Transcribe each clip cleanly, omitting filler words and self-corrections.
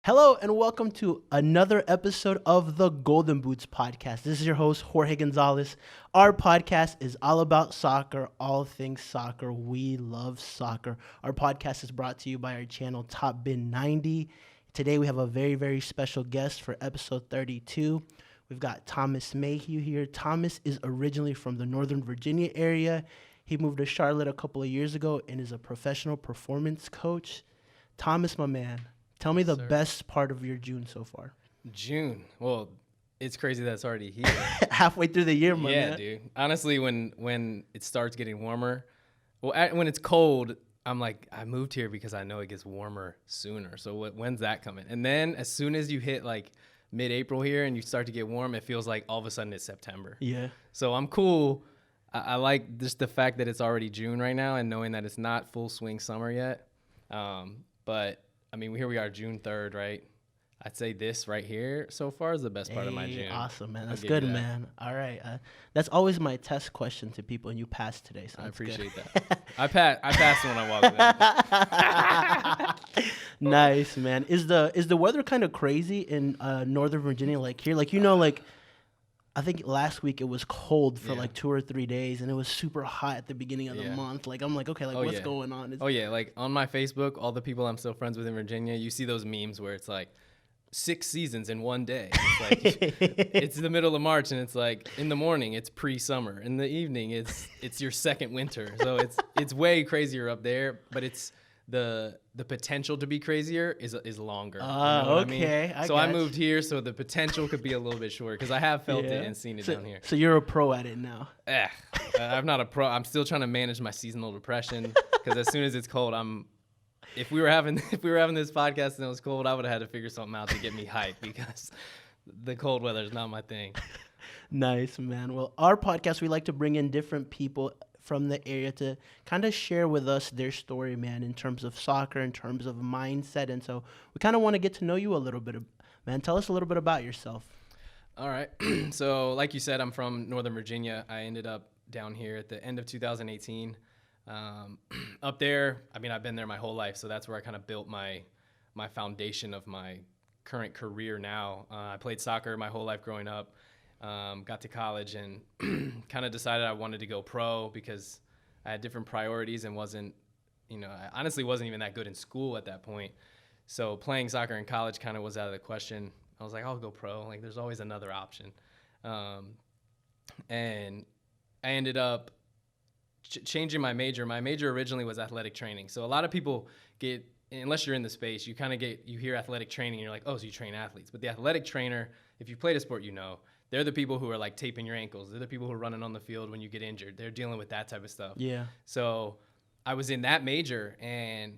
Hello and welcome to another episode of the Golden Boots podcast. This is your host, Jorge Gonzalez. Our podcast is all about soccer, all things soccer. We love soccer. Our podcast is brought to you by our channel, Top Bin 90. Today we have a very, very special guest for episode 32. We've got Thomas Mayhugh here. Thomas is originally from the Northern Virginia area. He moved to Charlotte a couple of years ago and is a professional performance coach. Thomas, my man. Tell me the best part of your June so far. June. Well, it's crazy that it's already here. Halfway through the year, man. Yeah, dude. Honestly, when it starts getting warmer, when it's cold, I'm like, I moved here because I know it gets warmer sooner. So when's that coming? And then as soon as you hit like mid-April here and you start to get warm, it feels like all of a sudden it's September. Yeah. So I'm cool. I like just the fact that it's already June right now and knowing that it's not full swing summer yet. But I mean, here we are, June 3rd, right? I'd say this right here so far is the best part of my June. Awesome, man. That's good, man. All right. That's always my test question to people, and you passed today. So I appreciate that. I passed when I walked in. Nice, man. Is the weather kind of crazy in Northern Virginia like here? Like, I think last week it was cold for like 2 or 3 days, and it was super hot at the beginning of the month. Like, I'm like, okay, like what's going on? Like on my Facebook, all the people I'm still friends with in Virginia, you see those memes where it's like 6 seasons in one day. It's like it's the middle of March, and it's like in the morning it's pre-summer, in the evening it's your second winter. So it's way crazier up there, but it's the potential to be crazier is longer. You know okay. I mean? So I moved here, so the potential could be a little bit shorter because I have felt it and seen it down here. So you're a pro at it now. I'm not a pro. I'm still trying to manage my seasonal depression because as soon as it's cold, if we were having this podcast and it was cold, I would have had to figure something out to get me hyped because the cold weather is not my thing. Nice, man. Well, our podcast, we like to bring in different people from the area to kind of share with us their story, man, in terms of soccer, in terms of mindset. And so we kind of want to get to know you a little bit, man. Tell us a little bit about yourself. All right. So like you said, I'm from Northern Virginia. I ended up down here at the end of 2018. Up there, I mean, I've been there my whole life. So that's where I kind of built my foundation of my current career now. I played soccer my whole life growing up. Got to college and kind of decided I wanted to go pro because I had different priorities and I honestly wasn't even that good in school at that point. So playing soccer in college kind of was out of the question. I was like, I'll go pro. Like, there's always another option. And I ended up changing my major. My major originally was athletic training. So a lot of people unless you're in the space, you hear athletic training and you're like, oh, so you train athletes. But the athletic trainer, if you played a sport, they're the people who are like taping your ankles. They're the people who are running on the field when you get injured. They're dealing with that type of stuff. Yeah. So I was in that major, and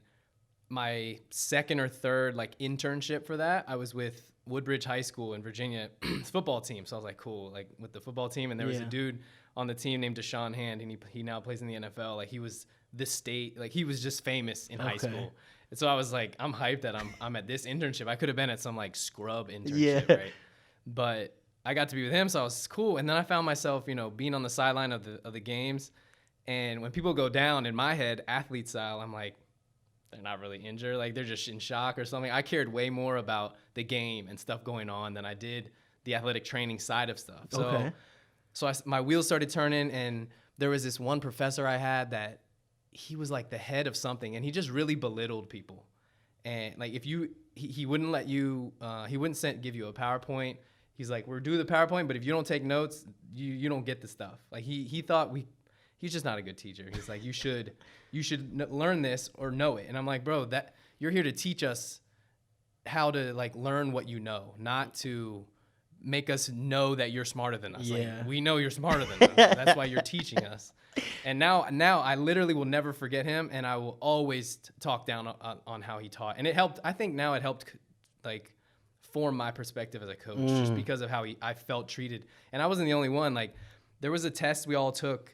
my second or third like internship for that, I was with Woodbridge High School in Virginia, football team. So I was like, cool, like with the football team. And there was a dude on the team named Deshaun Hand, and he now plays in the NFL. Like, he was the state, like he was just famous in high school. And so I was like, I'm hyped that I'm at this internship. I could have been at some like scrub internship, right? But I got to be with him, so I was cool. And then I found myself, being on the sideline of the games. And when people go down, in my head, athlete style, I'm like, they're not really injured. Like, they're just in shock or something. I cared way more about the game and stuff going on than I did the athletic training side of stuff. So my wheels started turning, and there was this one professor I had that he was like the head of something, and he just really belittled people. And like, if he wouldn't let you, he wouldn't give you a PowerPoint. He's like, we're doing the PowerPoint, but if you don't take notes, you don't get the stuff. Like, he thought he's just not a good teacher. He's like, you should learn this or know it. And I'm like, bro, that you're here to teach us how to like learn what you know, not to make us know that you're smarter than us. Yeah. Like, we know you're smarter than us. That's why you're teaching us. And now I literally will never forget him, and I will always talk down on how he taught. And it helped. I think now it helped like form my perspective as a coach, just because of how I felt treated. And I wasn't the only one. Like, there was a test we all took,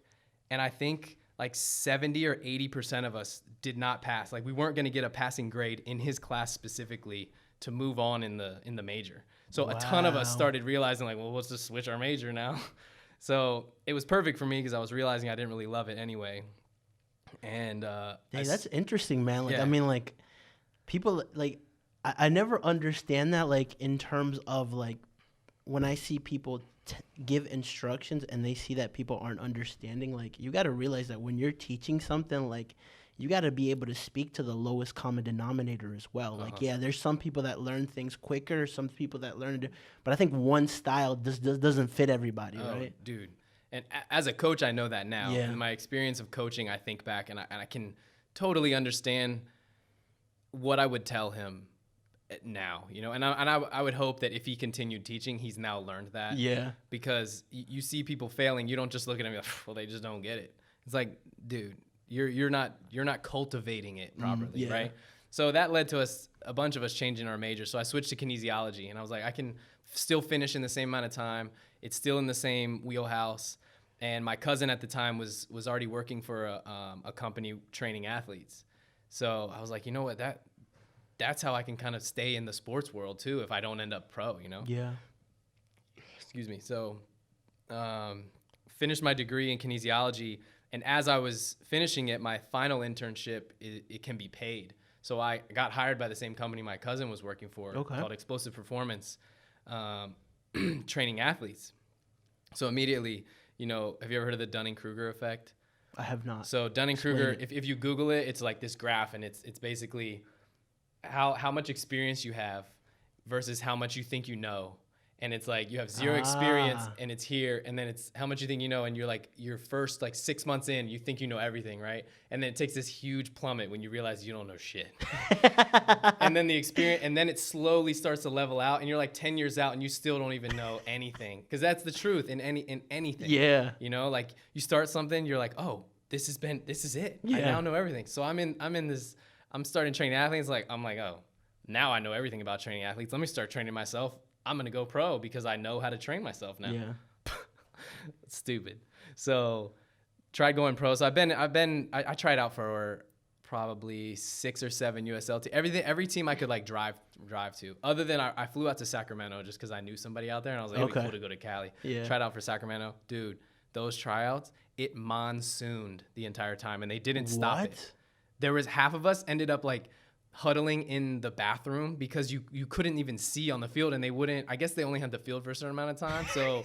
and I think like 70 or 80% of us did not pass. Like, we weren't going to get a passing grade in his class specifically to move on in the major. So a ton of us started realizing like, well, let's just switch our major now. So it was perfect for me because I was realizing I didn't really love it anyway. And that's interesting, man. Like, I mean, like, people like I never understand that, like, in terms of, like, when I see people give instructions and they see that people aren't understanding, like, you got to realize that when you're teaching something, like, you got to be able to speak to the lowest common denominator as well. Like, yeah, there's some people that learn things quicker, some people that learn it, but I think one style doesn't fit everybody, right? Dude. And as a coach, I know that now. Yeah. In my experience of coaching, I think back and I can totally understand what I would tell him now, you know, and I would hope that if he continued teaching, he's now learned that. Yeah. Because you see people failing, you don't just look at them and be like, well, they just don't get it. It's like, dude, you're not cultivating it properly, yeah. right? So that led to a bunch of us changing our major. So I switched to kinesiology, and I was like, I can still finish in the same amount of time. It's still in the same wheelhouse. And my cousin at the time was already working for a company training athletes. So I was like, you know what, that's how I can kind of stay in the sports world too if I don't end up pro, you know? Yeah. Excuse me. So finished my degree in kinesiology, and as I was finishing it, my final internship, it can be paid. So I got hired by the same company my cousin was working for, called Explosive Performance, training athletes. So immediately, you know, have you ever heard of the Dunning-Kruger effect? I have not. So Dunning-Kruger, if you Google it, it's like this graph, and it's basically how much experience you have versus how much you think you know. And it's like you have zero experience and it's here, and then it's how much you think you know, and you're like your first like 6 months in, you think you know everything, right? And then it takes this huge plummet when you realize you don't know shit. And then the experience, and then it slowly starts to level out, and you're like 10 years out and you still don't even know anything. Because that's the truth in anything. Yeah. You know, like you start something, you're like, oh, this is it. Yeah. I now know everything. So I'm starting training athletes. I'm like, oh, now I know everything about training athletes. Let me start training myself. I'm going to go pro because I know how to train myself now. Yeah. It's stupid. So tried going pro. So I tried out for probably 6 or 7 USL teams. Every team I could like drive to, other than I flew out to Sacramento just because I knew somebody out there, and I was like, it'd be cool to go to Cali. Yeah. Tried out for Sacramento. Dude, those tryouts, it monsooned the entire time, and they didn't stop it. There was half of us ended up like huddling in the bathroom because you couldn't even see on the field, and I guess they only had the field for a certain amount of time, so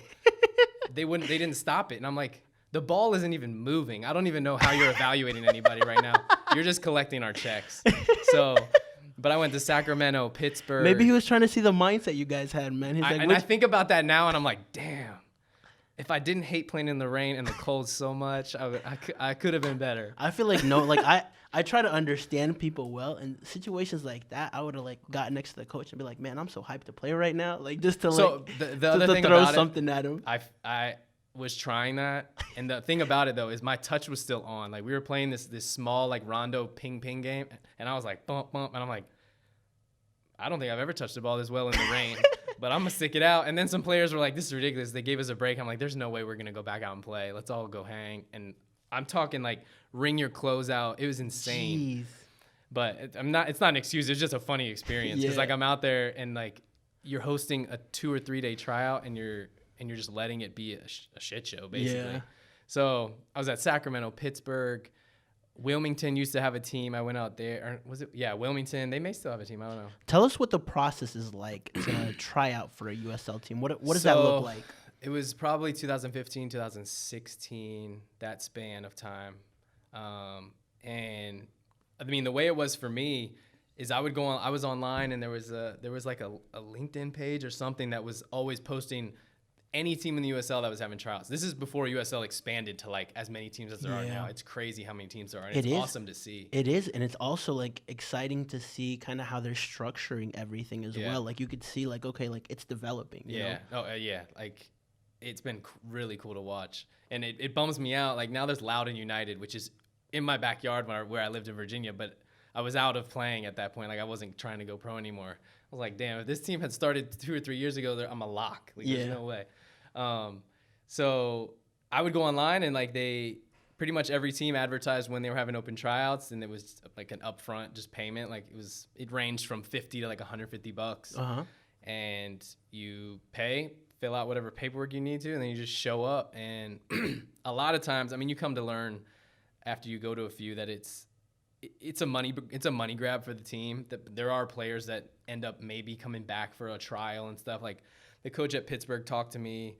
they didn't stop it. And I'm like, the ball isn't even moving. I don't even know how you're evaluating anybody right now. You're just collecting our checks. So, but I went to Sacramento, Pittsburgh. Maybe he was trying to see the mindset you guys had, man. He's like, I think about that now, and I'm like, damn. If I didn't hate playing in the rain and the cold so much, I could have been better. I feel like I try to understand people well, and situations like that, I would have like gotten next to the coach and be like, man, I'm so hyped to play right now, like just to the other thing throw about something at him. I was trying that, and the thing about it though is my touch was still on. Like we were playing this small like rondo ping game, and I was like bump, and I'm like, I don't think I've ever touched the ball this well in the rain. But I'm going to stick it out. And then some players were like, this is ridiculous. They gave us a break. I'm like, there's no way we're going to go back out and play. Let's all go hang. And I'm talking like wring your clothes out. It was insane. Jeez. But it's not an excuse. It's just a funny experience. Because like I'm out there and like you're hosting a 2 or 3 day tryout and you're just letting it be a shit show basically. Yeah. So I was at Sacramento, Pittsburgh. Wilmington used to have a team. I went out there. Or was it? Yeah, Wilmington. They may still have a team. I don't know. Tell us what the process is like to try out for a USL team. What does that look like? It was probably 2015, 2016, that span of time. And I mean, the way it was for me is I was online, and there was like a LinkedIn page or something that was always posting any team in the USL that was having tryouts. This is before USL expanded to like as many teams as there are now. It's crazy how many teams there are. And it's awesome to see. It is, and it's also like exciting to see kind of how they're structuring everything as well. Like you could see like, okay, like it's developing. You know? Yeah. Like it's been really cool to watch, and it bums me out. Like now there's Loudoun United, which is in my backyard where I lived in Virginia, but I was out of playing at that point. Like I wasn't trying to go pro anymore. I was like, damn, if this team had started 2 or 3 years ago, I'm a lock. Like there's no way. So I would go online, and like they pretty much every team advertised when they were having open tryouts, and it was like an upfront just payment. Like it ranged from $50 to like $150. And you pay, fill out whatever paperwork you need to, and then you just show up. And a lot of times, I mean, you come to learn after you go to a few that it's a money grab for the team. There are players that end up maybe coming back for a trial and stuff. Like the coach at Pittsburgh talked to me.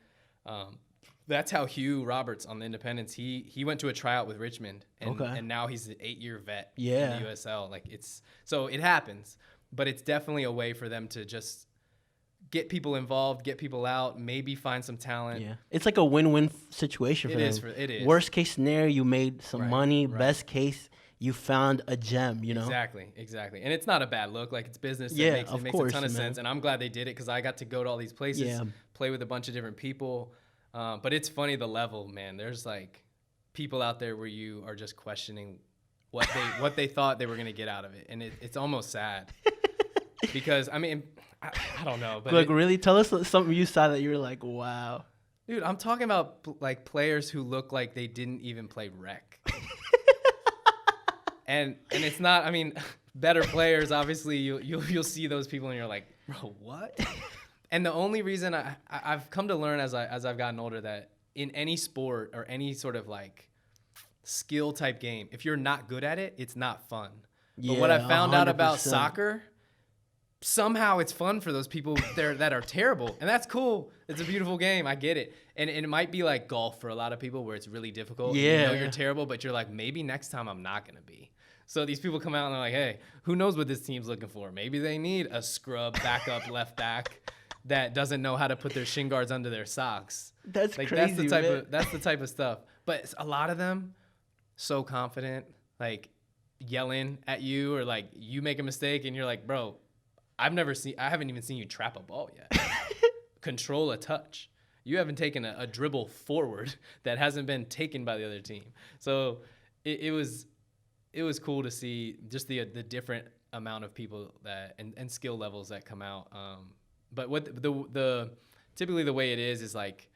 That's how Hugh Roberts on the Independents, he went to a tryout with Richmond, and now he's an 8-year vet in the USL. Like so it happens, but it's definitely a way for them to just get people involved, get people out, maybe find some talent. Yeah, it's like a win-win situation for them. It is. Worst case scenario, you made some money. Right. Best case, you found a gem. You know. Exactly. And it's not a bad look. Like it's business. Yeah, it makes a ton of sense, and I'm glad they did it because I got to go to all these places, play with a bunch of different people. But it's funny the level, man. There's like people out there where you are just questioning what they thought they were gonna get out of it, and it's almost sad because I mean. I don't know, but like really, tell us something you saw that you were like, wow, dude. I'm talking about like players who look like they didn't even play rec, and it's not. I mean, better players, obviously, you'll see those people, and you're like, bro, what? And the only reason I've come to learn as I've gotten older that in any sport or any sort of like skill type game, if you're not good at it, it's not fun. Yeah, but what I found 100%. Out about soccer. Somehow it's fun for those people there that are terrible, and that's cool. It's a beautiful game. I get it, and it might be like golf for a lot of people where it's really difficult. Yeah, you're terrible, but you're like, maybe next time I'm not gonna be. So these people come out and they're like, hey, who knows what this team's looking for? Maybe they need a scrub backup left back that doesn't know how to put their shin guards under their socks. That's like crazy. That's the type of stuff. But a lot of them so confident, like yelling at you, or like you make a mistake and you're like, bro. I haven't even seen you trap a ball yet. Control a touch. You haven't taken a dribble forward that hasn't been taken by the other team. So it was cool to see just the different amount of people that and skill levels that come out. But what the typically the way it is like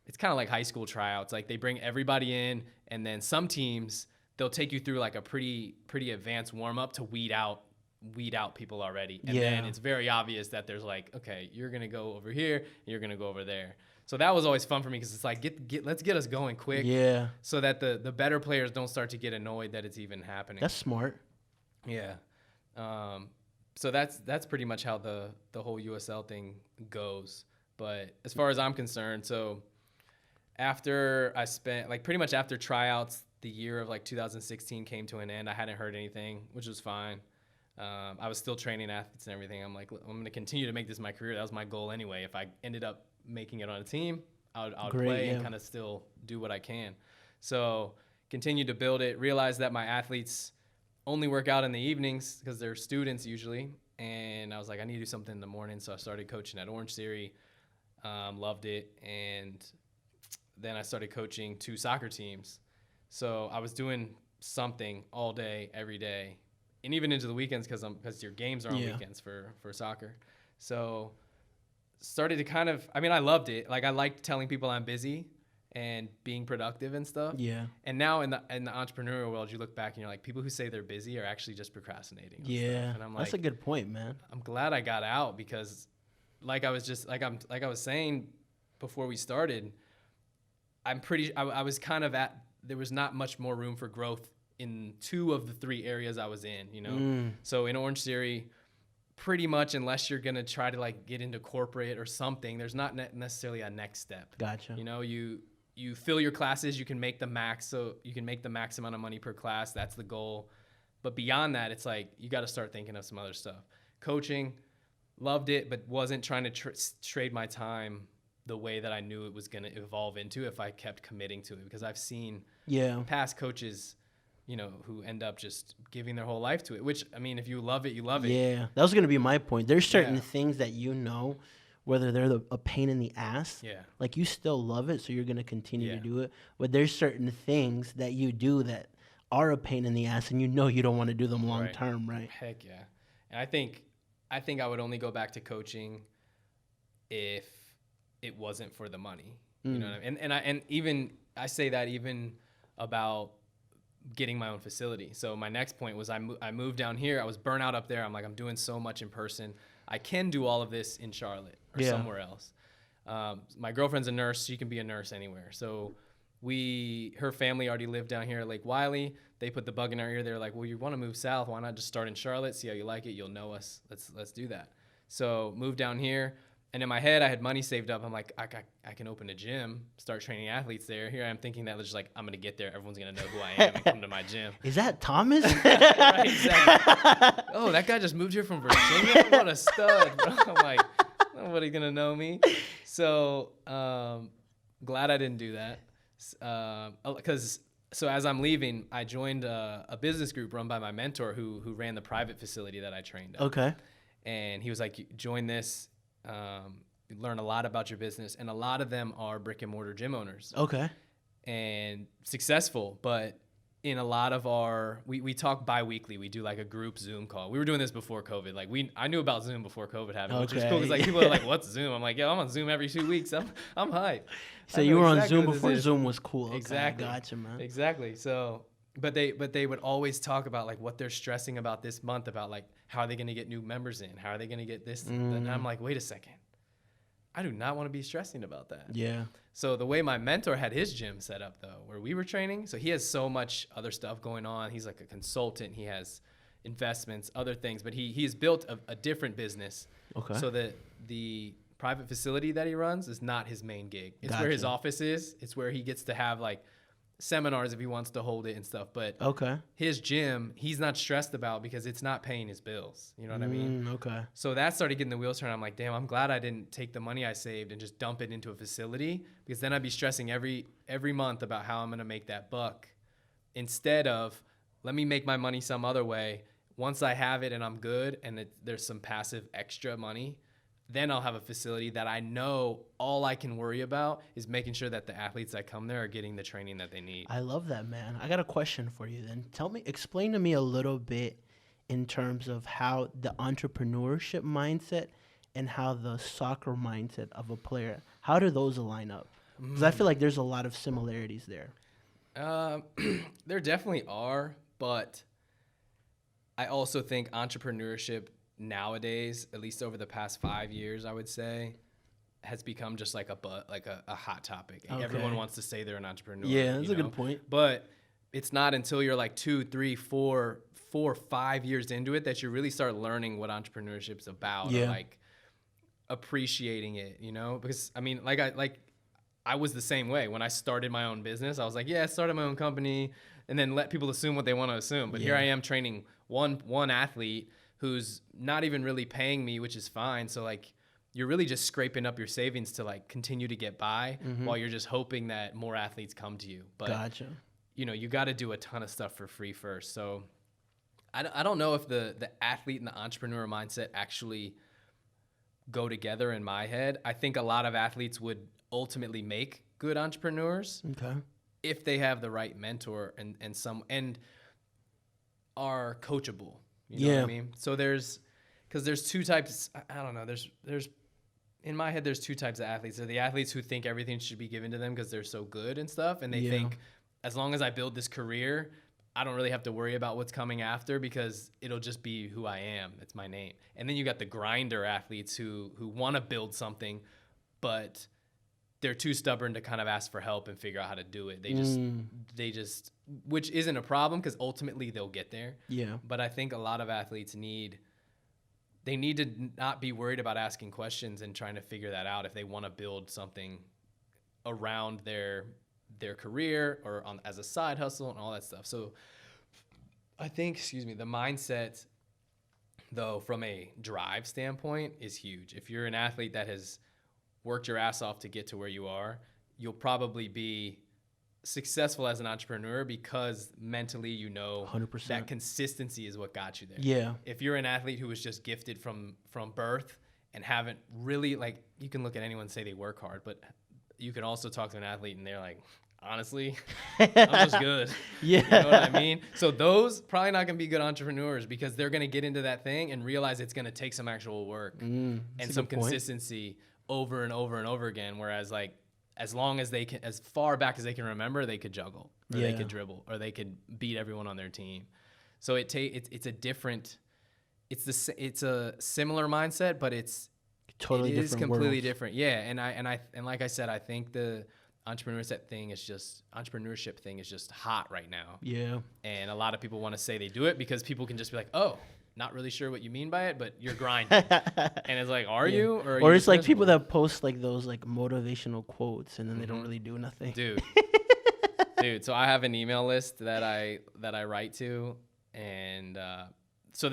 it's kind of like high school tryouts. Like they bring everybody in, and then some teams they'll take you through like a pretty advanced warm up to weed out people already, and then it's very obvious that there's like, okay, you're gonna go over here and you're gonna go over there. So that was always fun for me because it's like let's get us going quick, so that the better players don't start to get annoyed that it's even happening. That's smart. So that's pretty much how the whole USL thing goes. But as far as I'm concerned, so after I spent like pretty much after tryouts, the year of like 2016 came to an end. I hadn't heard anything, which was fine. I was still training athletes and everything. I'm like, I'm going to continue to make this my career. That was my goal anyway. If I ended up making it on a team, I would play and kind of still do what I can. So continued to build it, realized that my athletes only work out in the evenings because they're students usually. And I was like, I need to do something in the morning. So I started coaching at Orange Theory, loved it. And then I started coaching 2 soccer teams. So I was doing something all day, every day. And even into the weekends because your games are on weekends for soccer. So started to kind of, I loved it. Like I liked telling people I'm busy and being productive and stuff. Yeah. And now in the entrepreneurial world, you look back and you're like, people who say they're busy are actually just procrastinating. Yeah. And I'm like, that's a good point, man. I'm glad I got out because like I was saying before we started, I was kind of there was not much more room for growth in 2 of the 3 areas I was in, you know? So in Orange Theory, pretty much unless you're going to try to like get into corporate or something, there's not necessarily a next step. Gotcha. You know, you fill your classes, you can make the max, so you can make the max amount of money per class. That's the goal. But beyond that, it's like, you got to start thinking of some other stuff. Coaching, loved it, but wasn't trying to trade my time the way that I knew it was going to evolve into if I kept committing to it, because I've seen past coaches, you know, who end up just giving their whole life to it, which, I mean, if you love it, you love it. Yeah, that was going to be my point. There's certain things that whether they're a pain in the ass, like you still love it, so you're going to continue to do it. But there's certain things that you do that are a pain in the ass, and you don't want to do them long term, right? Heck yeah. And I think I would only go back to coaching if it wasn't for the money. You know what I mean? And even I say that even about getting my own facility. So my next point was I moved down here. I was burnt out up there. I'm like, I'm doing so much in person. I can do all of this in Charlotte or somewhere else. My girlfriend's a nurse. She can be a nurse anywhere. So her family already lived down here at Lake Wiley. They put the bug in our ear. They're like, well, you want to move south. Why not just start in Charlotte? See how you like it. You'll know us. Let's do that. So moved down here. And in my head, I had money saved up. I'm like, I can open a gym, start training athletes there. Here I am thinking that just like, I'm going to get there. Everyone's going to know who I am and come to my gym. Is that Thomas? Right, exactly. Oh, that guy just moved here from Virginia? What a stud, bro. I'm like, nobody's going to know me. So glad I didn't do that. So as I'm leaving, I joined a business group run by my mentor who ran the private facility that I trained at. Okay. And he was like, join this. Learn a lot about your business, and a lot of them are brick and mortar gym owners. Okay. And successful, but in a lot of we talk bi-weekly. We do like a group Zoom call. We were doing this before COVID. Like I knew about Zoom before COVID happened, which is cool because like people are like, "What's Zoom?" I'm like, "Yo, I'm on Zoom every 2 weeks. I'm hyped." So you were on Zoom before Zoom was cool. Okay, exactly. Gotcha, man. Exactly. So, but they would always talk about like what they're stressing about this month, about like how are they going to get new members in, how are they going to get this, and I'm like, wait a second. I do not want to be stressing about that. Yeah. So the way my mentor had his gym set up, though, where we were training, so he has so much other stuff going on. He's like a consultant. He has investments, other things, but he has built a different business. Okay. So that the private facility that he runs is not his main gig. It's Gotcha. where his office is. It's where he gets to have like seminars if he wants to hold it and stuff. But okay. His gym, he's not stressed about because it's not paying his bills. You know what I mean? Okay. So that started getting the wheels turned. I'm like, damn, I'm glad I didn't take the money I saved and just dump it into a facility, because then I'd be stressing every month about how I'm going to make that buck, instead of let me make my money some other way. Once I have it and I'm good and there's some passive extra money, then I'll have a facility that I know all I can worry about is making sure that the athletes that come there are getting the training that they need. I love that, man. I got a question for you then. Explain to me a little bit in terms of how the entrepreneurship mindset and how the soccer mindset of a player, how do those align up? Because I feel like there's a lot of similarities there. There definitely are, but I also think entrepreneurship nowadays, at least over the past 5 years, I would say, has become just like a hot topic. Okay. Everyone wants to say they're an entrepreneur. Yeah, that's a good point. But it's not until you're like 2, 3, 4, 5 years into it that you really start learning what entrepreneurship is about. Yeah. Or like appreciating it, you know? Because I mean, I was the same way when I started my own business. I was like, yeah, I started my own company, and then let people assume what they want to assume. But here I am training one athlete who's not even really paying me, which is fine. So like, you're really just scraping up your savings to like continue to get by while you're just hoping that more athletes come to you. But Gotcha. You know, you got to do a ton of stuff for free first. So I don't know if the athlete and the entrepreneur mindset actually go together in my head. I think a lot of athletes would ultimately make good entrepreneurs if they have the right mentor and are coachable. You know what I mean? So there's two types. I don't know. There's in my head, there's two types of athletes. There are the athletes who think everything should be given to them because they're so good and stuff. And they think, as long as I build this career, I don't really have to worry about what's coming after because it'll just be who I am. It's my name. And then you got the grinder athletes who want to build something, but they're too stubborn to kind of ask for help and figure out how to do it. They just, which isn't a problem because ultimately they'll get there. Yeah. But I think a lot of athletes need to not be worried about asking questions and trying to figure that out if they want to build something around their career or as a side hustle and all that stuff. So I think, the mindset though, from a drive standpoint is huge. If you're an athlete that has worked your ass off to get to where you are, you'll probably be successful as an entrepreneur because mentally 100%. That consistency is what got you there. Yeah. If you're an athlete who was just gifted from birth and haven't really, like, you can look at anyone and say they work hard, but you can also talk to an athlete and they're like, honestly, I'm just good. Yeah. You know what I mean? So those probably not going to be good entrepreneurs because they're going to get into that thing and realize it's going to take some actual work and some consistency over and over and over again. Whereas like, as long as they can, as far back as they can remember, they could juggle or they could dribble or they could beat everyone on their team. So it's a similar mindset, but it is completely different. Yeah. And like I said, I think the entrepreneurship thing is just hot right now. Yeah. And a lot of people want to say they do it because people can just be like, oh, not really sure what you mean by it, but you're grinding. And it's like, are you? Or, or it's like miserable? people that post like those like motivational quotes and then they don't really do nothing. Dude, so I have an email list that I write to, and so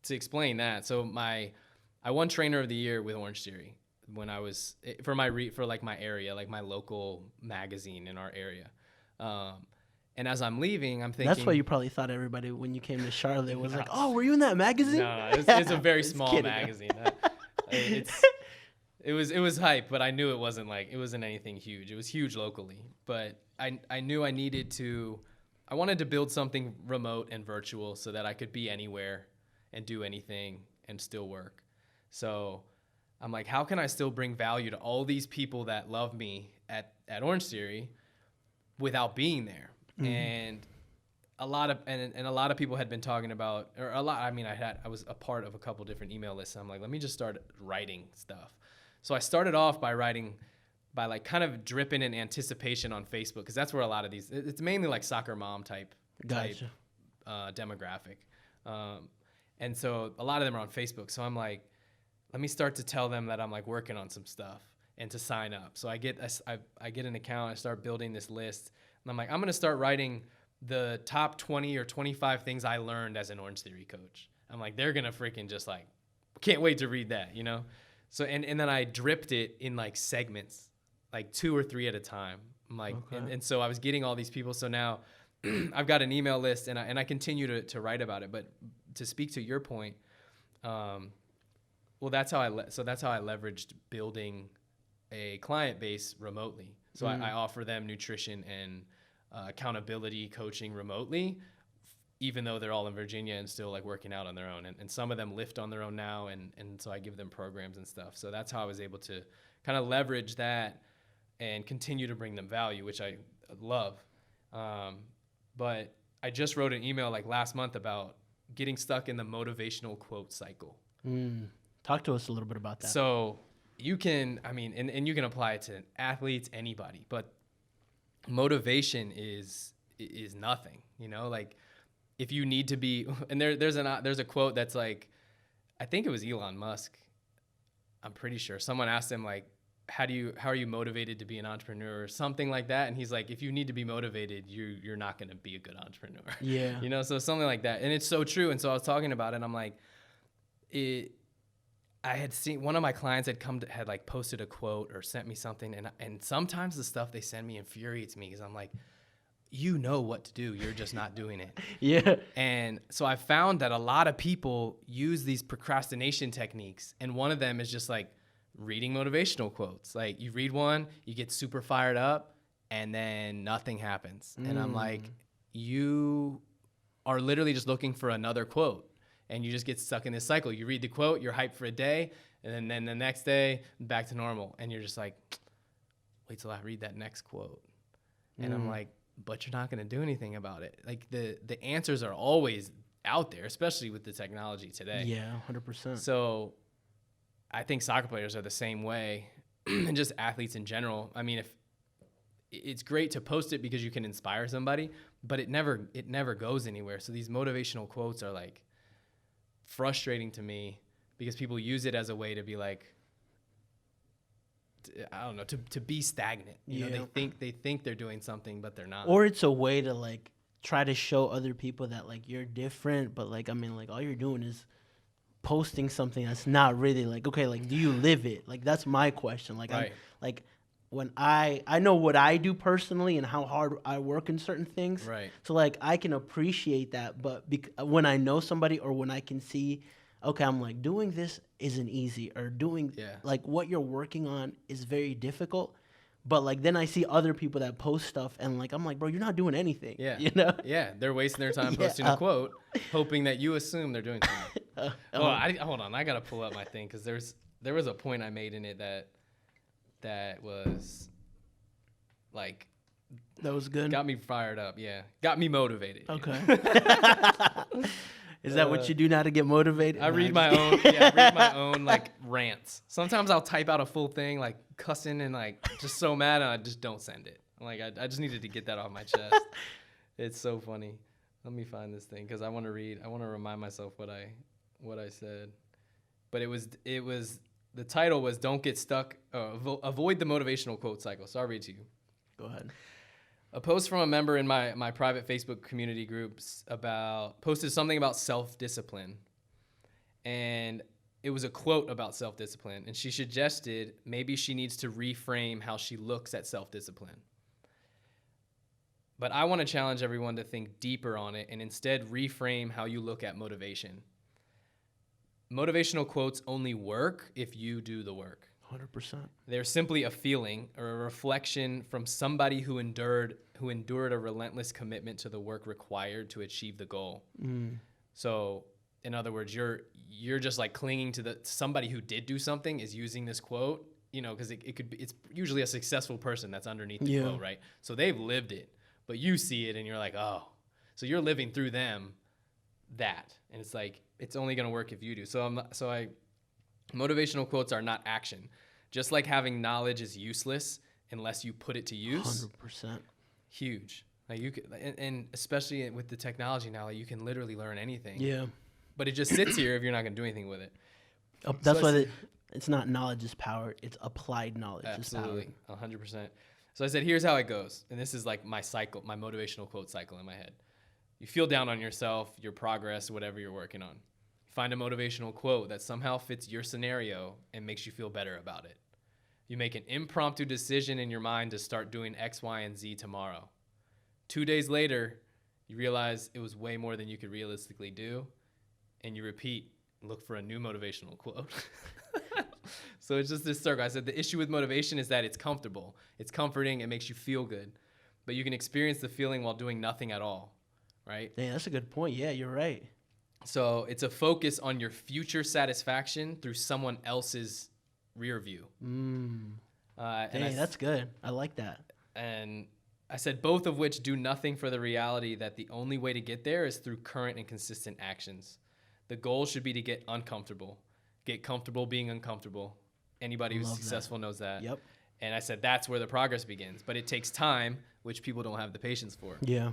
to explain that, so I won Trainer of the Year with Orange Theory when I was for my area, like my local magazine in our area. And as I'm leaving, I'm thinking That's why you probably thought everybody when you came to Charlotte was like, "Oh, were you in that magazine?" No, it's a very small magazine. It was hype, but I knew it wasn't anything huge. It was huge locally, but I knew I wanted to build something remote and virtual so that I could be anywhere and do anything and still work. So I'm like, how can I still bring value to all these people that love me at Orange Theory without being there? Mm-hmm. And a lot of people had been talking about, or a lot. I mean, I was a part of a couple different email lists. I'm like, let me just start writing stuff. So I started off by writing, by like kind of dripping in anticipation on Facebook, because that's where a lot of these. It's mainly like soccer mom type demographic, and so a lot of them are on Facebook. So I'm like, let me start to tell them that I'm like working on some stuff and to sign up. So I get an account. I start building this list, and I'm like, I'm gonna start writing the top 20 or 25 things I learned as an Orange Theory coach. I'm like, they're gonna freaking just like, can't wait to read that, you know? So, and then I dripped it in like segments, like 2 or 3 at a time. I'm like, okay. and so I was getting all these people. So now I've got an email list and I continue to write about it. But to speak to your point, well, that's how I leveraged building a client base remotely. So I offer them nutrition and accountability coaching remotely, even though they're all in Virginia and still like working out on their own. And some of them lift on their own now. And so I give them programs and stuff. So that's how I was able to kind of leverage that and continue to bring them value, which I love. But I just wrote an email like last month about getting stuck in the motivational quote cycle. Talk to us a little bit about that. So you can, I mean, and you can apply it to athletes, anybody, but motivation is nothing, you know, like if you need to be, and there's a quote that's like, I think it was Elon Musk. I'm pretty sure someone asked him like, how are you motivated to be an entrepreneur or something like that? And he's like, if you need to be motivated, you're not going to be a good entrepreneur. Yeah. You know, so something like that. And it's so true. And so I was talking about it and I'm like, I had seen one of my clients had like posted a quote or sent me something. And sometimes the stuff they send me infuriates me because I'm like, you know what to do. You're just not doing it. Yeah. And so I found that a lot of people use these procrastination techniques. And one of them is just like reading motivational quotes. Like you read one, you get super fired up, and then nothing happens. And I'm like, you are literally just looking for another quote. And you just get stuck in this cycle. You read the quote, you're hyped for a day, and then the next day, back to normal. And you're just like, wait till I read that next quote. And I'm like, but you're not going to do anything about it. Like the answers are always out there, especially with the technology today. Yeah, 100%. So I think soccer players are the same way, and just athletes in general. I mean, if it's great to post it because you can inspire somebody, but it never goes anywhere. So these motivational quotes are like frustrating to me because people use it as a way to be like, I don't know, to be stagnant. You know, they think they're doing something, but they're not. Or it's a way to like try to show other people that like you're different, but like I mean like all you're doing is posting something that's not really like, okay, like do you live it? Like that's my question. Like right. I'm like when I know what I do personally and how hard I work in certain things. Right. So like I can appreciate that, but when I know somebody or when I can see, okay, I'm like doing this isn't easy, or doing like what you're working on is very difficult. But like then I see other people that post stuff and like I'm like, bro, you're not doing anything. Yeah. You know? Yeah. They're wasting their time posting a quote, hoping that you assume they're doing something. Hold on, I gotta pull up my thing because there was a point I made in it that was like that was good. Got me fired up. Yeah. Got me motivated. Okay. Is that what you do now to get motivated? I read my own. Yeah, I read my own like rants. Sometimes I'll type out a full thing like cussing and like just so mad, and I just don't send it. Like I just needed to get that off my chest. It's so funny. Let me find this thing because I want to read. I want to remind myself what I said. But it was the title was "Don't Get Stuck. Avoid the Motivational Quote Cycle." So I'll read to you. Go ahead. A post from a member in my private Facebook community groups posted something about self-discipline. And it was a quote about self-discipline. And she suggested maybe she needs to reframe how she looks at self-discipline. But I want to challenge everyone to think deeper on it and instead reframe how you look at motivation. Motivational quotes only work if you do the work. 100%. They're simply a feeling or a reflection from somebody who endured a relentless commitment to the work required to achieve the goal. So, in other words, you're just like clinging to somebody who did do something is using this quote, because it's usually a successful person that's underneath the quote, right? So they've lived it, but you see it and you're like, oh, so you're living through them that, and it's like it's only gonna work if you do. Motivational quotes are not action. Just like having knowledge is useless unless you put it to use. 100%. Huge. Like you could, and especially with the technology now, like you can literally learn anything. Yeah. But it just sits here if you're not going to do anything with it. That's why it's not knowledge is power. It's applied knowledge is power. Absolutely. 100%. So I said, here's how it goes. And this is like my cycle, my motivational quote cycle in my head. You feel down on yourself, your progress, whatever you're working on. Find a motivational quote that somehow fits your scenario and makes you feel better about it. You make an impromptu decision in your mind to start doing X, Y, and Z tomorrow. 2 days later, you realize it was way more than you could realistically do, and you repeat, look for a new motivational quote. So it's just this circle. I said the issue with motivation is that it's comfortable. It's comforting. It makes you feel good. But you can experience the feeling while doing nothing at all, right? Yeah, that's a good point. Yeah, you're right. So it's a focus on your future satisfaction through someone else's rear view. That's good. I like that. And I said both of which do nothing for the reality that the only way to get there is through current and consistent actions. The goal should be to get uncomfortable. Get comfortable being uncomfortable. Anybody who's successful knows that. Yep. And I said that's where the progress begins. But it takes time, which people don't have the patience for. Yeah.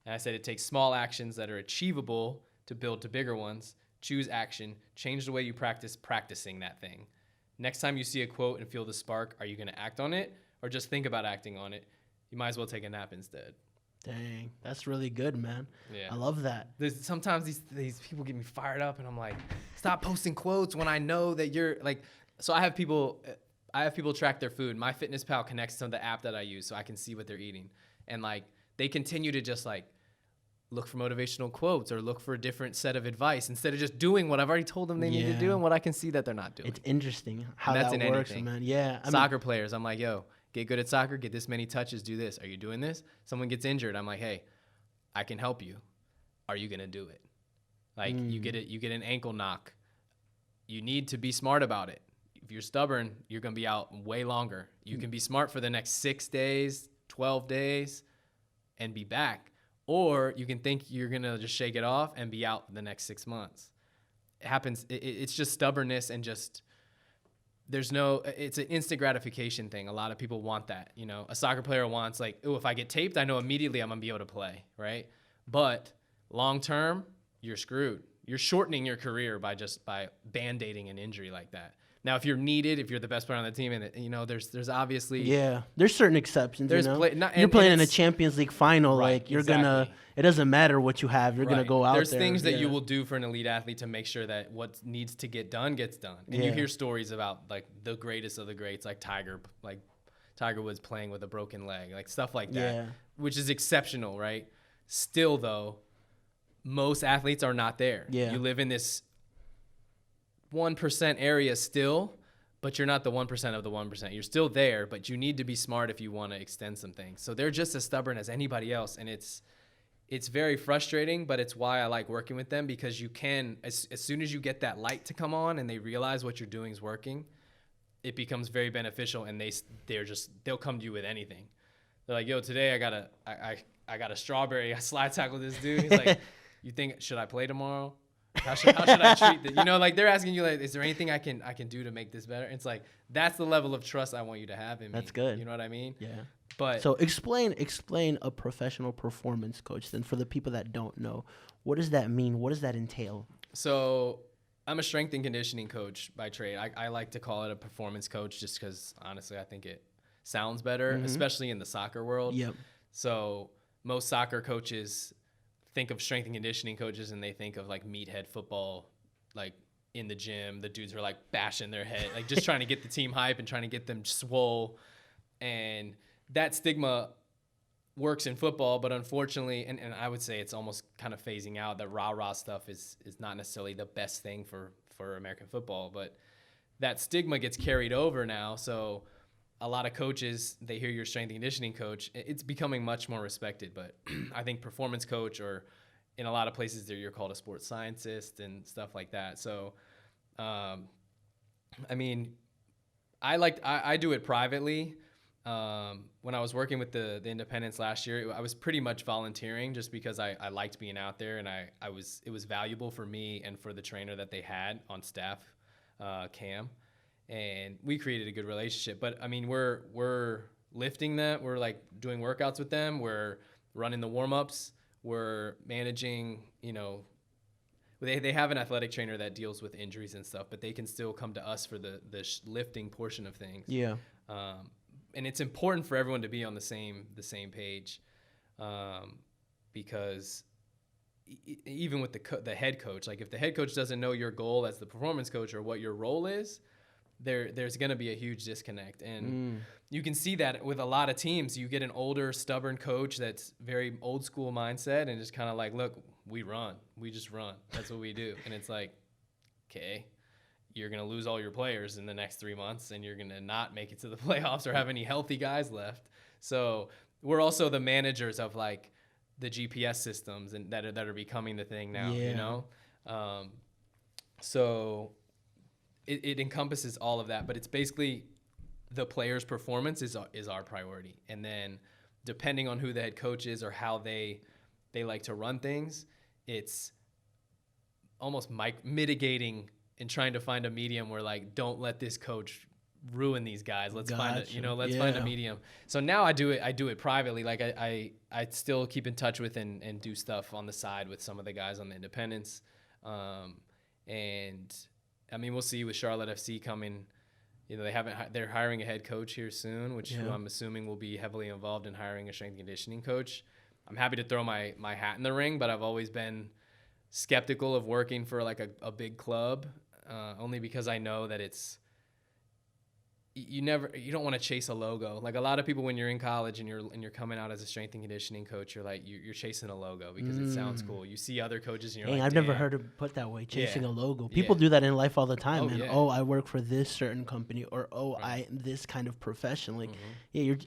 And I said it takes small actions that are achievable to build to bigger ones. Choose action. Change the way you practice practicing that thing. Next time you see a quote and feel the spark, are you going to act on it or just think about acting on it? You might as well take a nap instead. Dang, that's really good, man. Yeah. I love that. Sometimes these people get me fired up, and I'm like, stop posting quotes when I know that you're like. So I have people track their food. MyFitnessPal connects to the app that I use, so I can see what they're eating, and like they continue to just like look for motivational quotes or look for a different set of advice instead of just doing what I've already told them they need to do and what I can see that they're not doing. It's interesting how that works, anything. Man. Yeah. Soccer players, I'm like, yo, get good at soccer, get this many touches, do this. Are you doing this? Someone gets injured. I'm like, hey, I can help you. Are you going to do it? Like you get an ankle knock. You need to be smart about it. If you're stubborn, you're going to be out way longer. You can be smart for the next 6 days, 12 days, and be back. Or you can think you're going to just shake it off and be out the next 6 months. It happens. It's just stubbornness and just it's an instant gratification thing. A lot of people want that. A soccer player wants like, oh, if I get taped, I know immediately I'm going to be able to play, right? But long term, you're screwed. You're shortening your career by band-aiding an injury like that. Now, if you're needed, if you're the best player on the team, and there's obviously there's certain exceptions. You're playing in a Champions League final, right, like you're gonna. It doesn't matter what you have. You're gonna go out there. There's things that you will do for an elite athlete to make sure that what needs to get done gets done. And you hear stories about like the greatest of the greats, like Tiger Woods playing with a broken leg, like stuff like that, which is exceptional, right? Still, though, most athletes are not there. Yeah. You live in this 1% area still, but you're not the 1% of the 1%. You're still there, but you need to be smart if you want to extend some things. So they're just as stubborn as anybody else, and it's very frustrating, but it's why I like working with them, because you can, as soon as you get that light to come on and they realize what you're doing is working, it becomes very beneficial, and they'll come to you with anything. They're like, yo, today I got a strawberry. I slide tackle this dude. He's like, you think, should I play tomorrow? How should I treat this? You know, like they're asking you, like, is there anything I can do to make this better? It's like, that's the level of trust I want you to have in me. That's good. You know what I mean? Yeah. But so explain a professional performance coach then, for the people that don't know. What does that mean? What does that entail? So I'm a strength and conditioning coach by trade. I like to call it a performance coach just because, honestly, I think it sounds better, especially in the soccer world. Yep. So most soccer coaches think of strength and conditioning coaches and they think of like meathead football, like in the gym, the dudes are like bashing their head, like just trying to get the team hype and trying to get them swole. And that stigma works in football, but unfortunately, and I would say it's almost kind of phasing out, that rah-rah stuff is not necessarily the best thing for American football, but that stigma gets carried over now. So a lot of coaches, they hear you're a strength and conditioning coach, it's becoming much more respected. But I think performance coach, or in a lot of places you're called a sports scientist and stuff like that. So, I mean, I do it privately. When I was working with the independents last year, I was pretty much volunteering just because I liked being out there, and it was valuable for me and for the trainer that they had on staff, Cam. And we created a good relationship. But I mean, we're lifting them. We're like doing workouts with them. We're running the warm-ups. We're managing, you know, they have an athletic trainer that deals with injuries and stuff, but they can still come to us for the lifting portion of things. Yeah. And it's important for everyone to be on the same page, because even with the head coach, like if the head coach doesn't know your goal as the performance coach or what your role is, there's going to be a huge disconnect. And you can see that with a lot of teams. You get an older, stubborn coach that's very old school mindset and just kind of like, look, we just run. That's what we do. And it's like, okay, you're going to lose all your players in the next 3 months and you're going to not make it to the playoffs or have any healthy guys left. So we're also the managers of like the GPS systems and that are becoming the thing now, you know? So it encompasses all of that, but it's basically the player's performance is our priority. And then depending on who the head coach is or how they like to run things, it's almost mitigating and trying to find a medium where like, don't let this coach ruin these guys. Let's find a medium. So now I do it privately. Like I still keep in touch with and do stuff on the side with some of the guys on the independents. And I mean, we'll see with Charlotte FC coming. You know, they're hiring a head coach here soon, who I'm assuming will be heavily involved in hiring a strength and conditioning coach. I'm happy to throw my hat in the ring, but I've always been skeptical of working for like a big club, only because I know that you don't want to chase a logo. Like a lot of people when you're in college and you're coming out as a strength and conditioning coach, you're like you're chasing a logo because it sounds cool. You see other coaches and you're like, I've never heard it put that way, chasing a logo. People Yeah. do that in life all the time, Oh, man. yeah. Oh, I work for this certain company, or Right. this kind of profession. Like,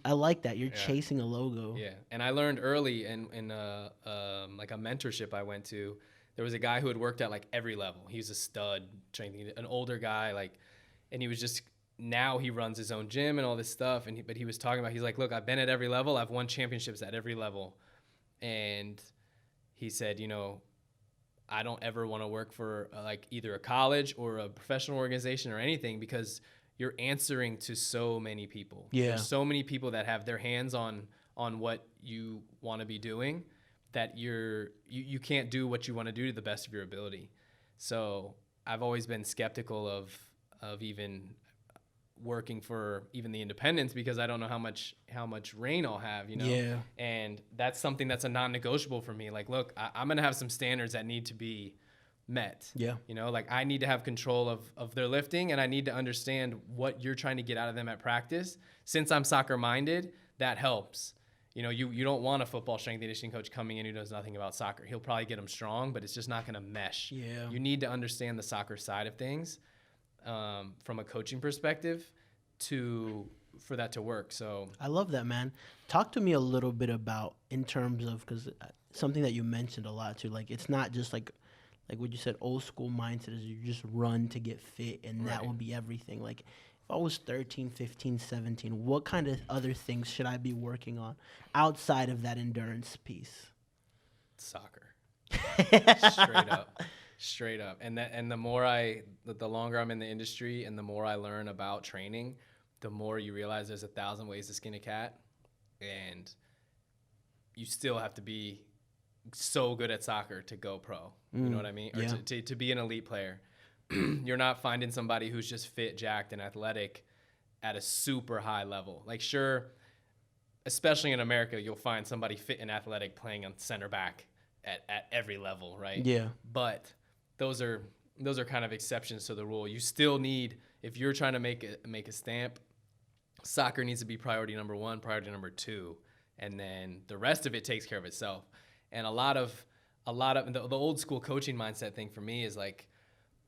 I like that. You're chasing a logo. Yeah, and I learned early in like a mentorship I went to. There was a guy who had worked at like every level. He was a stud, an older guy, like, and he was just. Now he runs his own gym and all this stuff. But he was talking about, he's like, look, I've been at every level. I've won championships at every level. And he said, you know, I don't ever want to work for like either a college or a professional organization or anything, because you're answering to so many people. Yeah. There's so many people that have their hands on what you want to be doing, that you can't do what you want to do to the best of your ability. So I've always been skeptical of even working for even the independents, because I don't know how much reign I'll have, you know? Yeah. And that's something that's a non-negotiable for me. Like, look, I'm going to have some standards that need to be met. Yeah. You know, like I need to have control of their lifting, and I need to understand what you're trying to get out of them at practice. Since I'm soccer minded, that helps. You know, you don't want a football strength and conditioning coach coming in who knows nothing about soccer. He'll probably get them strong, but it's just not going to mesh. Yeah. You need to understand the soccer side of things. From a coaching perspective for that to work. So I love that, man. Talk to me a little bit about, in terms of, because something that you mentioned a lot too, like it's not just like what you said, old school mindset is you just run to get fit and that will be everything. Like if I was 13, 15, 17, what kind of other things should I be working on outside of that endurance piece? soccer. Straight up. And the longer I'm in the industry and the more I learn about training, the more you realize there's 1,000 ways to skin a cat, and you still have to be so good at soccer to go pro. You know what I mean? Or to be an elite player. You're not finding somebody who's just fit, jacked, and athletic at a super high level. Like, sure, especially in America, you'll find somebody fit and athletic playing on center back at every level, right? Yeah. But those are kind of exceptions to the rule. You still need, if you're trying to make a stamp, soccer needs to be priority number 1, priority number 2, and then the rest of it takes care of itself. And a lot of the old school coaching mindset thing for me is like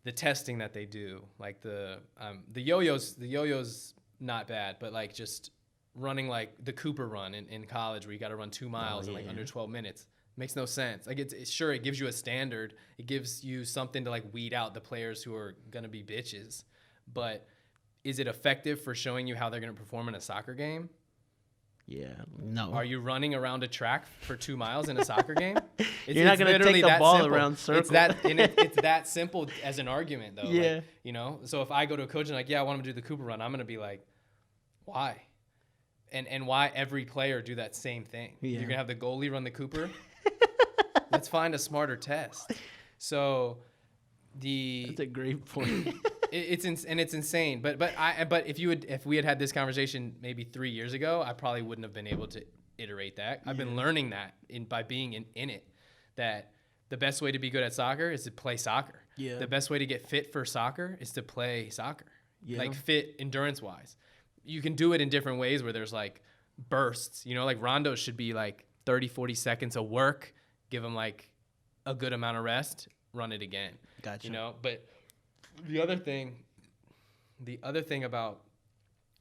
the testing that they do, like the yo-yo's not bad, but like just running like the Cooper run in college where you got to run 2 miles in like under 12 minutes. Makes no sense. Like it gives you a standard. It gives you something to like weed out the players who are going to be bitches. But is it effective for showing you how they're going to perform in a soccer game? Yeah, no. Are you running around a track for 2 miles in a soccer game? You're not going to take the ball around circles. It's that simple as an argument, though. Yeah. Like, you know, so if I go to a coach and like, yeah, I want him to do the Cooper run, I'm going to be like, why? And why every player do that same thing? Yeah. You're going to have the goalie run the Cooper? Let's find a smarter test. So that's a great point. it's insane. But if we had this conversation maybe 3 years ago, I probably wouldn't have been able to iterate that. I've been learning that by being in it, that the best way to be good at soccer is to play soccer. Yeah. The best way to get fit for soccer is to play soccer. Yeah. Like fit endurance wise. You can do it in different ways where there's like bursts, you know, like rondos should be like 30, 40 seconds of work, give them like a good amount of rest, run it again. Gotcha. You know, but the other thing about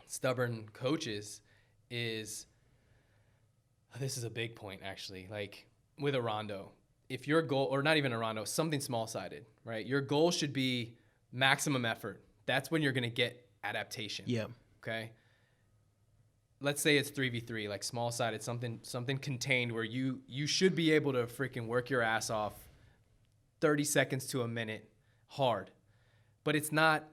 stubborn coaches is, this is a big point actually, like with a rondo, if your goal, or not even a rondo, something small-sided, right? Your goal should be maximum effort. That's when you're going to get adaptation. Yeah. Okay. Let's say it's 3v3, like small-sided, something contained where you should be able to freaking work your ass off 30 seconds to a minute hard. But it's not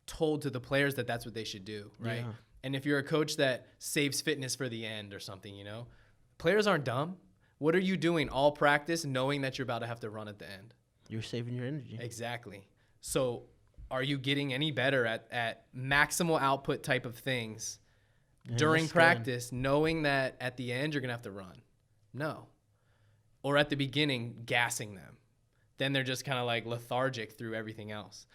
told to the players that that's what they should do, right? Yeah. And if you're a coach that saves fitness for the end or something, you know, players aren't dumb. What are you doing all practice knowing that you're about to have to run at the end? You're saving your energy. Exactly. So are you getting any better at maximal output type of things during practice, knowing that at the end you're going to have to run? No. Or at the beginning, gassing them. Then they're just kind of like lethargic through everything else.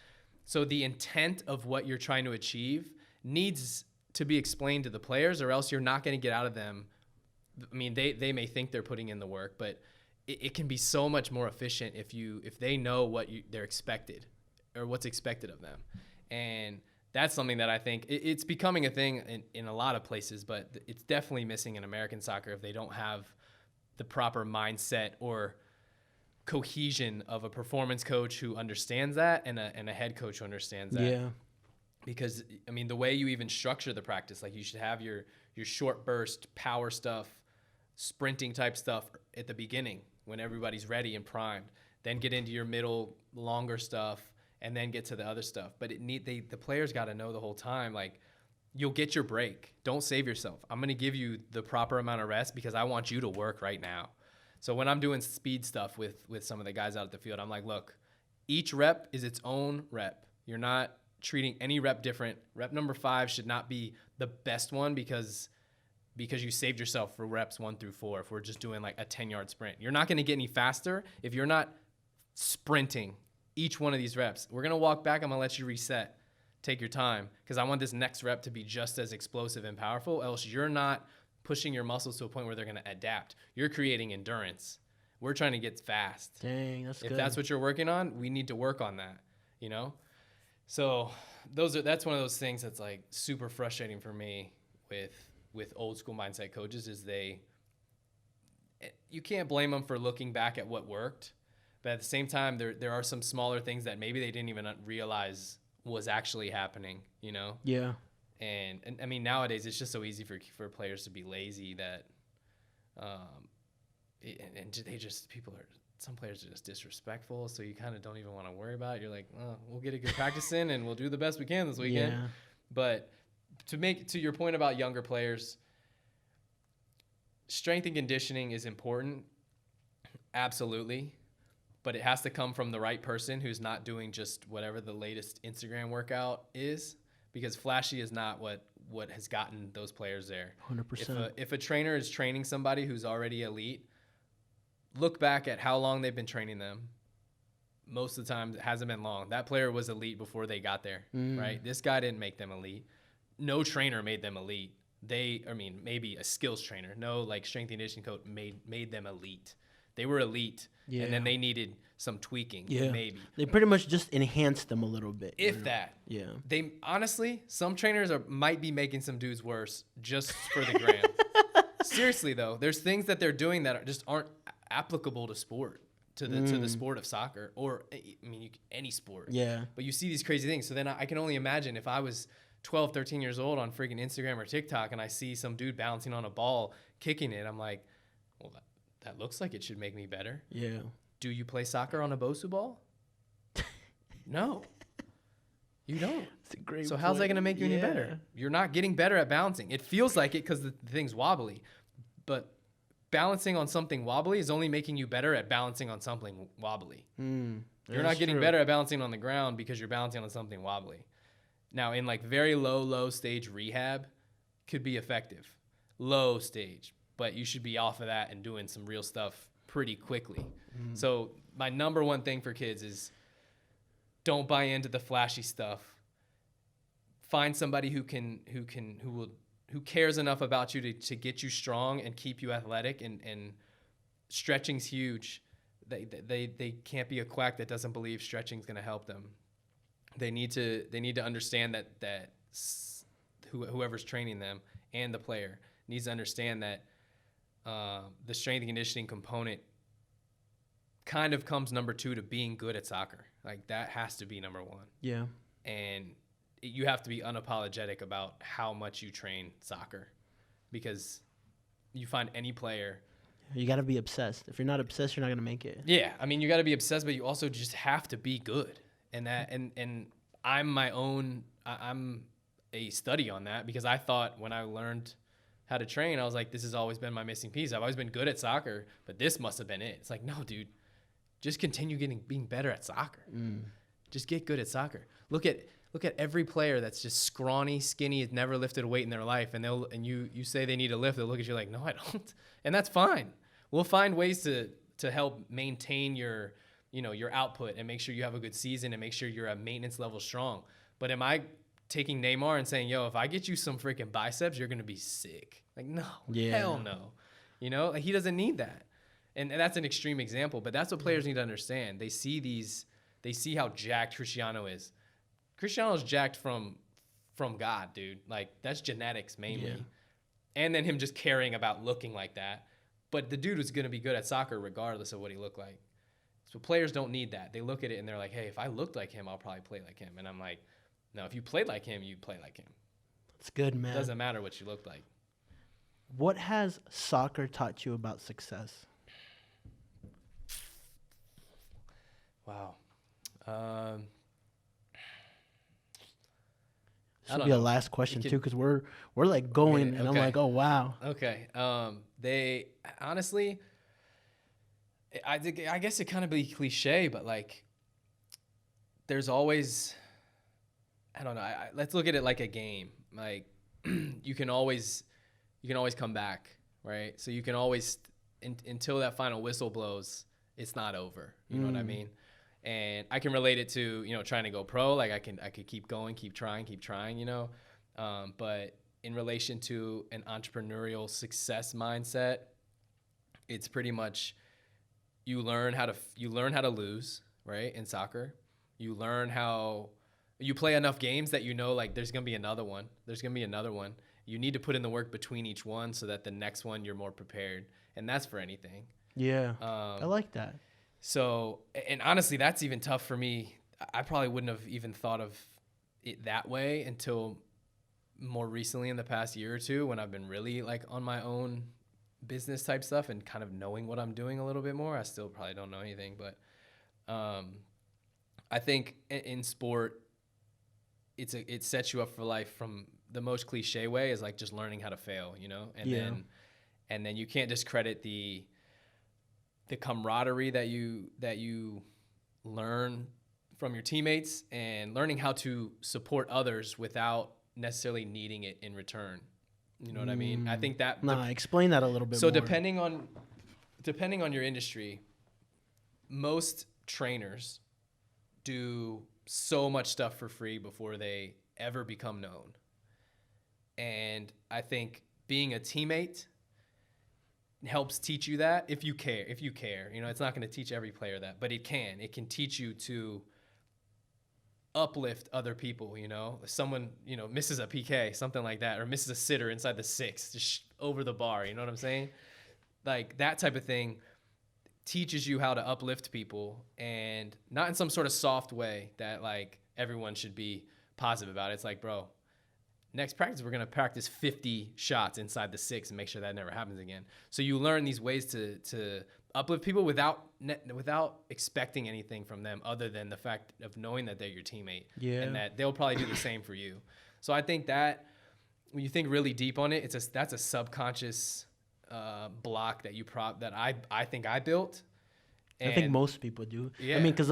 So the intent of what you're trying to achieve needs to be explained to the players, or else you're not going to get out of them. I mean, they may think they're putting in the work, but it can be so much more efficient if they know what they're expected or what's expected of them. And that's something that I think it's becoming a thing in a lot of places, but it's definitely missing in American soccer if they don't have the proper mindset or cohesion of a performance coach who understands that and a head coach who understands that. Yeah. Because, I mean, the way you even structure the practice, like you should have your short burst, power stuff, sprinting type stuff at the beginning when everybody's ready and primed. Then get into your middle, longer stuff, and then get to the other stuff. But the players got to know the whole time, like, you'll get your break. Don't save yourself. I'm going to give you the proper amount of rest because I want you to work right now. So when I'm doing speed stuff with some of the guys out at the field, I'm like, look, each rep is its own rep. You're not treating any rep different. Rep number 5 should not be the best one because you saved yourself for reps 1 through 4. If we're just doing like a 10-yard sprint, you're not going to get any faster if you're not sprinting each one of these reps. We're going to walk back. I'm going to let you reset. Take your time because I want this next rep to be just as explosive and powerful, else you're not pushing your muscles to a point where they're going to adapt. You're creating endurance. We're trying to get fast. Dang, that's good. If that's what you're working on, we need to work on that, you know? So that's one of those things that's like super frustrating for me with old school mindset coaches is you can't blame them for looking back at what worked, but at the same time, there are some smaller things that maybe they didn't even realize was actually happening, you know? Yeah. And I mean, nowadays it's just so easy for players to be lazy that some players are just disrespectful, so you kind of don't even want to worry about it. You're like, oh, we'll get a good practice in and we'll do the best we can this weekend. Yeah. But to your point about younger players, strength and conditioning is important, absolutely, but it has to come from the right person who's not doing just whatever the latest Instagram workout is, because flashy is not what has gotten those players there. 100%. If a trainer is training somebody who's already elite, look back at how long they've been training them. Most of the time, it hasn't been long. That player was elite before they got there, right? This guy didn't make them elite. No trainer made them elite. Maybe a skills trainer. No, like strength and conditioning coach made them elite. They were elite, and then they needed some tweaking, maybe. They pretty much just enhanced them a little bit. If that. Yeah. They honestly, some trainers might be making some dudes worse just for the gram. Seriously, though, there's things that they're doing that just aren't applicable to sport, to the sport of soccer, or any sport. Yeah. But you see these crazy things. So then I can only imagine if I was 12, 13 years old on freaking Instagram or TikTok and I see some dude bouncing on a ball, kicking it, I'm like, well, that looks like it should make me better. Yeah. Do you play soccer on a Bosu ball? No. You don't. That's a great So how's that going to make you any better? You're not getting better at balancing. It feels like it because the thing's wobbly. But balancing on something wobbly is only making you better at balancing on something wobbly. You're not getting better at balancing on the ground because you're balancing on something wobbly. Now, in like very low stage rehab, could be effective. Low stage. But you should be off of that and doing some real stuff pretty quickly. So my number one thing for kids is don't buy into the flashy stuff. Find somebody who cares enough about you to get you strong and keep you athletic, and stretching's huge. They can't be a quack that doesn't believe stretching's going to help them. They need to understand that whoever's training them and the player needs to understand that the strength and conditioning component kind of comes number 2 to being good at soccer. Like that has to be number 1. Yeah. And you have to be unapologetic about how much you train soccer, because you find any player. You got to be obsessed. If you're not obsessed, you're not going to make it. Yeah. I mean, you got to be obsessed, but you also just have to be good. And I'm a study on that, because I thought when I learned how to train, I was like, this has always been my missing piece. I've always been good at soccer, but this must have been it. It's like, no, dude, just continue being better at soccer. Just get good at soccer. Look at every player that's just scrawny, skinny, has never lifted a weight in their life, and you say they need a lift, they'll look at you like, no, I don't. And that's fine. We'll find ways to help maintain your output and make sure you have a good season and make sure you're at maintenance level strong. But am I taking Neymar and saying, yo, if I get you some freaking biceps, you're going to be sick? Like, no, hell no. Like, he doesn't need that. And that's an extreme example, but that's what players need to understand. They see how jacked Cristiano is. Cristiano's jacked from God, dude. Like, that's genetics mainly. Yeah. And then him just caring about looking like that. But the dude was going to be good at soccer regardless of what he looked like. So players don't need that. They look at it and they're like, hey, if I looked like him, I'll probably play like him. And I'm like, no, if you played like him, you play like him. That's good, man. It doesn't matter what you look like. What has soccer taught you about success? Wow. This will be a last question too, because we're like going, and I'm like, oh wow. Okay. They honestly, I guess it kind of be cliche, but like, there's always, I don't know. Let's look at it like a game. Like, you can always come back, right? So you can always until that final whistle blows, it's not over. You know what I mean? And I can relate it to, trying to go pro. Like I could keep going, keep trying, but in relation to an entrepreneurial success mindset, it's pretty much you learn how to lose, right? In soccer, you learn how you play enough games that like there's going to be another one. You need to put in the work between each one so that the next one you're more prepared. And that's for anything. Yeah. I like that. So, and honestly, that's even tough for me. I probably wouldn't have even thought of it that way until more recently in the past year or two, when I've been really like on my own business type stuff and kind of knowing what I'm doing a little bit more. I still probably don't know anything, but I think in sport, it sets you up for life from the most cliche way is like just learning how to fail, you know, and then you can't discredit the camaraderie that you learn from your teammates and learning how to support others without necessarily needing it in return. You know what I mean? I think that. Explain that a little bit so more. depending on your industry, most trainers do so much stuff for free before they ever become known. And I think being a teammate helps teach you that if you care, you know, it's not going to teach every player that, but it can teach you to uplift other people, you know, if someone, you know, misses a PK, something like that, or misses a sitter inside the 6, just over the bar, you know what I'm saying? Like that type of thing teaches you how to uplift people, and not in some sort of soft way that like everyone should be positive about it. It's like, bro, next practice, we're going to practice 50 shots inside the 6 and make sure that never happens again. So you learn these ways to uplift people without expecting anything from them other than the fact of knowing that they're your teammate and that they'll probably do the same for you. So I think that when you think really deep on it, that's a subconscious block that I think I built. And I think most people do. Yeah. I mean, because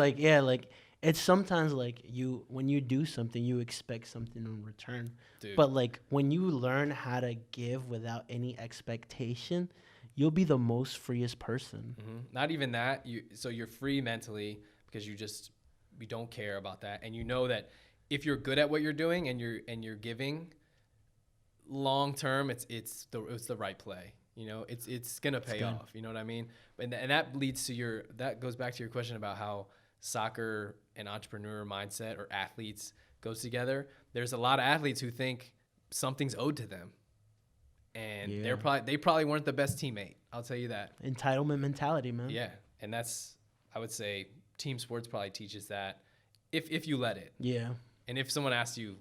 it's sometimes like when you do something, you expect something in return. Dude. But like when you learn how to give without any expectation, you'll be the most freest person. Mm-hmm. Not even that. So you're free mentally because you don't care about that, and you know that if you're good at what you're doing and you're giving, long term, it's the right play. You know, it's gonna pay off. You know what I mean? And that leads to that goes back to your question about how soccer and entrepreneur mindset or athletes goes together. There's a lot of athletes who think something's owed to them, and they probably weren't the best teammate. I'll tell you that. Entitlement mentality, man. Yeah, and I would say team sports probably teaches that if you let it. Yeah. And if someone asked you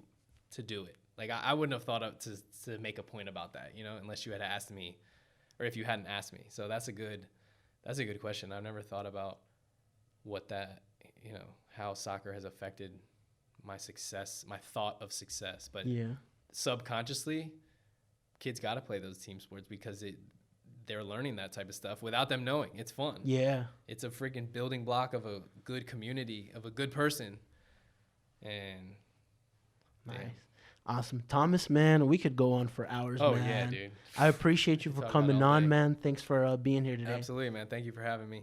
to do it, like I wouldn't have thought of to make a point about that, you know, unless you had asked me, or if you hadn't asked me. So that's a good question. I've never thought about what that, you know, how soccer has affected my success, my thought of success. But subconsciously, kids got to play those team sports because they're learning that type of stuff without them knowing. It's fun. Yeah. It's a freaking building block of a good community, of a good person. And nice. Yeah. Awesome. Thomas, man, we could go on for hours, man. Oh, yeah, dude. I appreciate you for coming on, man. Thanks for being here today. Absolutely, man. Thank you for having me.